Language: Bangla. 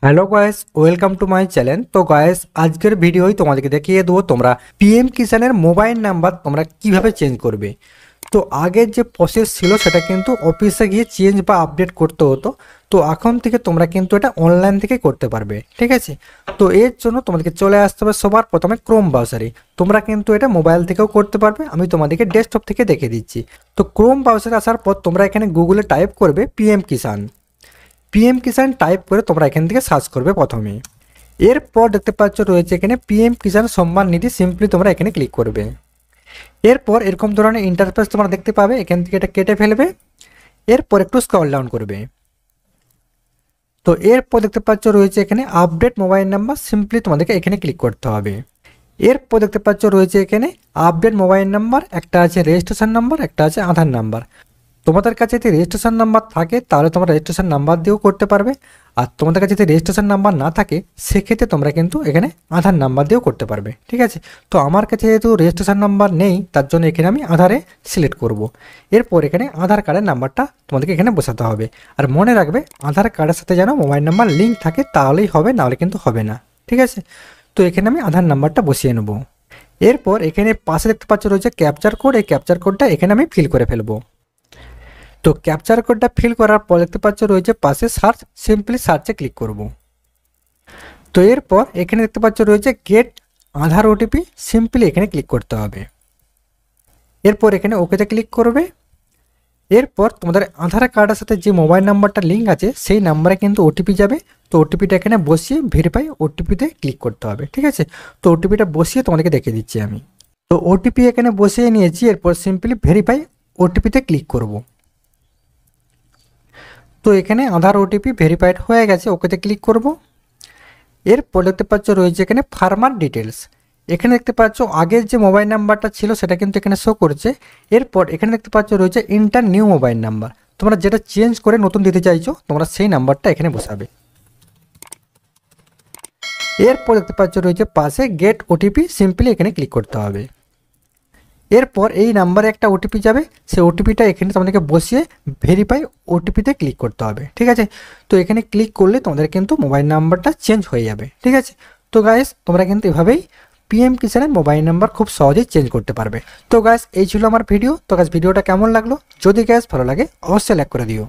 Hello guys, welcome to my channel. তো গাইস, আজকের ভিডিওই তোমাদেরকে দেখিয়ে দেবো তোমরা পিএম কিষানের মোবাইল নাম্বার তোমরা কিভাবে চেঞ্জ করবে। তো আগের যে প্রসেস ছিল সেটা কিন্তু অফিসে গিয়ে চেঞ্জ বা আপডেট করতে হতো। তো এখন থেকে তোমরা কিন্তু এটা অনলাইন থেকে করতে পারবে, ঠিক আছে। তো এর জন্য তোমাদেরকে চলে আসতে হবে সবার প্রথমে ক্রোম ব্রাউজারে। তোমরা কিন্তু এটা মোবাইল থেকেও করতে পারবে, আমি তোমাদেরকে ডেস্কটপ থেকে দেখিয়ে দিচ্ছি। তো ক্রোম ব্রাউজারে আসার পর তোমরা এখানে গুগলে টাইপ করবে পিএম কিষান। পিএম কিষান টাইপ করে তোমরা এখান থেকে সার্চ করবে প্রথমে। এরপর দেখতে পাচ্ছ রয়েছে এখানে পিএম কিষান সম্মান নিধি, সিম্পলি তোমরা এখানে ক্লিক করবে। এরপর এরকম ধরনের ইন্টারফেস তোমরা দেখতে পাবে, এখান থেকে এটা কেটে ফেলবে। এরপর একটু স্ক্রল ডাউন করবে। তো এরপর দেখতে পাচ্ছ রয়েছে এখানে আপডেট মোবাইল নাম্বার, সিম্পলি তোমাদেরকে এখানে ক্লিক করতে হবে। এরপর দেখতে পাচ্ছ রয়েছে এখানে আপডেট মোবাইল নাম্বার, একটা আছে রেজিস্ট্রেশন নাম্বার, একটা আছে আধার নাম্বার। তোমাদের কাছে যদি রেজিস্ট্রেশন নাম্বার থাকে তাহলে তোমরা রেজিস্ট্রেশন নাম্বার দিয়েও করতে পারবে, আর তোমাদের কাছে যদি রেজিস্ট্রেশন নাম্বার না থাকে সেক্ষেত্রে তোমরা কিন্তু এখানে আধার নাম্বার দিয়েও করতে পারবে, ঠিক আছে। তো আমার কাছে যেহেতু রেজিস্ট্রেশন নাম্বার নেই তার জন্য এখানে আমি আধারে সিলেক্ট করব। এরপর এখানে আধার কার্ডের নাম্বারটা তোমাদেরকে এখানে বসাতে হবে। আর মনে রাখবে আধার কার্ডের সাথে যেন মোবাইল নাম্বার লিঙ্ক থাকে, তাহলেই হবে, নাহলে কিন্তু হবে না, ঠিক আছে। তো এখানে আমি আধার নাম্বারটা বসিয়ে নেব। এরপর এখানে পাশে দেখতে পাচ্ছ রয়েছে ক্যাপচার কোড, এই ক্যাপচার কোডটা এখানে আমি ফিল করে ফেলবো। তো ক্যাপচার কোডটা ফিল করার পর দেখতে পাচ্ছ রয়েছে পাশে সার্চ, সিম্পলি সার্চে ক্লিক করব। তো এরপর এখানে দেখতে পাচ্ছ রয়েছে গেট আধার ওটিপি, সিম্পলি এখানে ক্লিক করতে হবে। এরপর এখানে ওকেতে ক্লিক করবে। এরপর তোমাদের আধার কার্ডের সাথে যে মোবাইল নাম্বারটা লিঙ্ক আছে সেই নাম্বারে কিন্তু ওটিপি যাবে। তো ওটিপিটা এখানে বসিয়ে ভেরিফাই ওটিপিতে ক্লিক করতে হবে, ঠিক আছে। তো ওটিপিটা বসিয়ে তোমাদেরকে দেখিয়ে দিচ্ছি আমি। তো ওটিপি এখানে বসিয়ে নিয়েছি, এরপর সিম্পলি ভেরিফাই ওটিপিতে ক্লিক করব। তো এখানে আধার ওটিপি ভেরিফাইড হয়ে গেছে, ওকেতে ক্লিক করব। এরপর দেখতে পাচ্ছ রয়েছে এখানে ফার্মার ডিটেলস। এখানে দেখতে পাচ্ছ আগের যে মোবাইল নাম্বারটা ছিল সেটা কিন্তু এখানে শো করছে। এরপর এখানে দেখতে পাচ্ছ রয়েছে ইন্টার নিউ মোবাইল নাম্বার, তোমরা যেটা চেঞ্জ করে নতুন দিতে চাইছো তোমরা সেই নাম্বারটা এখানে বসাবে। এরপর দেখতে পাচ্ছ রয়েছে পাশে গেট ওটিপি, সিম্পলি এখানে ক্লিক করতে হবে। এরপর এই নাম্বারে একটা ওটিপি যাবে, সেই ওটিপিটা এখানে তোমাদেরকে বসিয়ে ভেরিফাই ওটিপিতে ক্লিক করতে হবে, ঠিক আছে। তো এখানে ক্লিক করলে তোমাদের কিন্তু মোবাইল নাম্বারটা চেঞ্জ হয়ে যাবে, ঠিক আছে। তো গাইস, তোমরা কিন্তু এভাবেই পিএম কিষানের মোবাইল নাম্বার খুব সহজেই চেঞ্জ করতে পারবে। তো গাইস, এই ছিল আমার ভিডিও। তো গাইস, ভিডিওটা কেমন লাগলো? যদি গাইস ভালো লাগে অবশ্যই লাইক করে দিও।